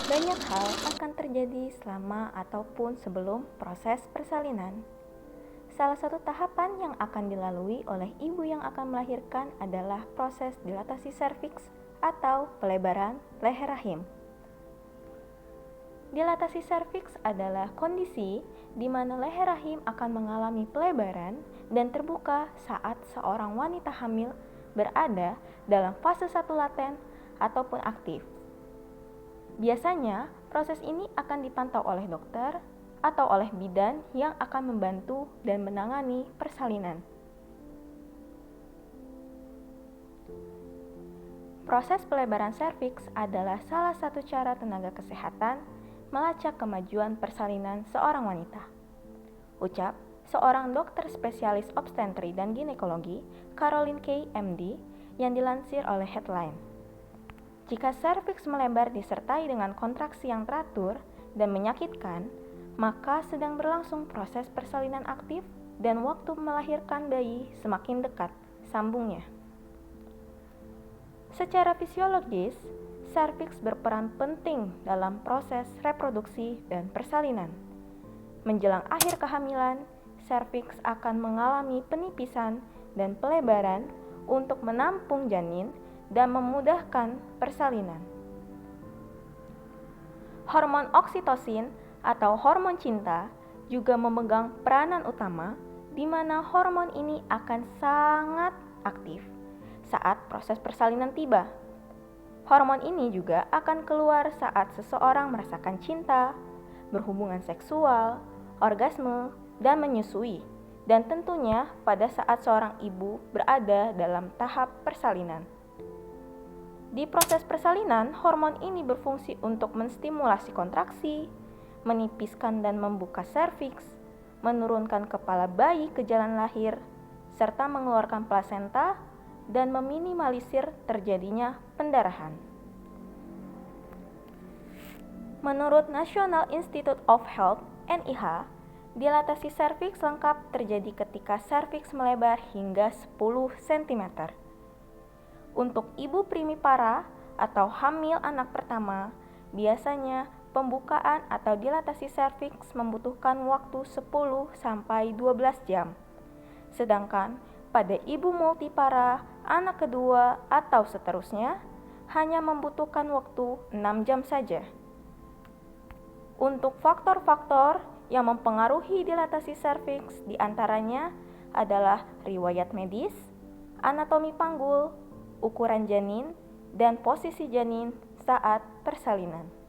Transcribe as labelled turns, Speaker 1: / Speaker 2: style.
Speaker 1: Banyak hal akan terjadi selama ataupun sebelum proses persalinan. Salah satu tahapan yang akan dilalui oleh ibu yang akan melahirkan adalah proses dilatasi serviks atau pelebaran leher rahim. Dilatasi serviks adalah kondisi di mana leher rahim akan mengalami pelebaran dan terbuka saat seorang wanita hamil berada dalam fase 1 laten ataupun aktif. Biasanya, proses ini akan dipantau oleh dokter atau oleh bidan yang akan membantu dan menangani persalinan. Proses pelebaran serviks adalah salah satu cara tenaga kesehatan melacak kemajuan persalinan seorang wanita. Ucap seorang dokter spesialis obstetri dan ginekologi, Caroline K. MD, yang dilansir oleh Headline. Jika serviks melebar disertai dengan kontraksi yang teratur dan menyakitkan, maka sedang berlangsung proses persalinan aktif dan waktu melahirkan bayi semakin dekat, sambungnya. Secara fisiologis, serviks berperan penting dalam proses reproduksi dan persalinan. Menjelang akhir kehamilan, serviks akan mengalami penipisan dan pelebaran untuk menampung janin dan memudahkan persalinan. Hormon oksitosin atau hormon cinta juga memegang peranan utama di mana hormon ini akan sangat aktif saat proses persalinan tiba. Hormon ini juga akan keluar saat seseorang merasakan cinta, berhubungan seksual, orgasme, dan menyusui, dan tentunya pada saat seorang ibu berada dalam tahap persalinan. Di proses persalinan, hormon ini berfungsi untuk menstimulasi kontraksi, menipiskan dan membuka serviks, menurunkan kepala bayi ke jalan lahir, serta mengeluarkan plasenta dan meminimalisir terjadinya pendarahan. Menurut National Institute of Health (NIH), dilatasi serviks lengkap terjadi ketika serviks melebar hingga 10 cm. Untuk ibu primipara atau hamil anak pertama, biasanya pembukaan atau dilatasi serviks membutuhkan waktu 10 sampai 12 jam. Sedangkan pada ibu multipara, anak kedua atau seterusnya hanya membutuhkan waktu 6 jam saja. Untuk faktor-faktor yang mempengaruhi dilatasi serviks diantaranya adalah riwayat medis, anatomi panggul, ukuran janin, dan posisi janin saat persalinan.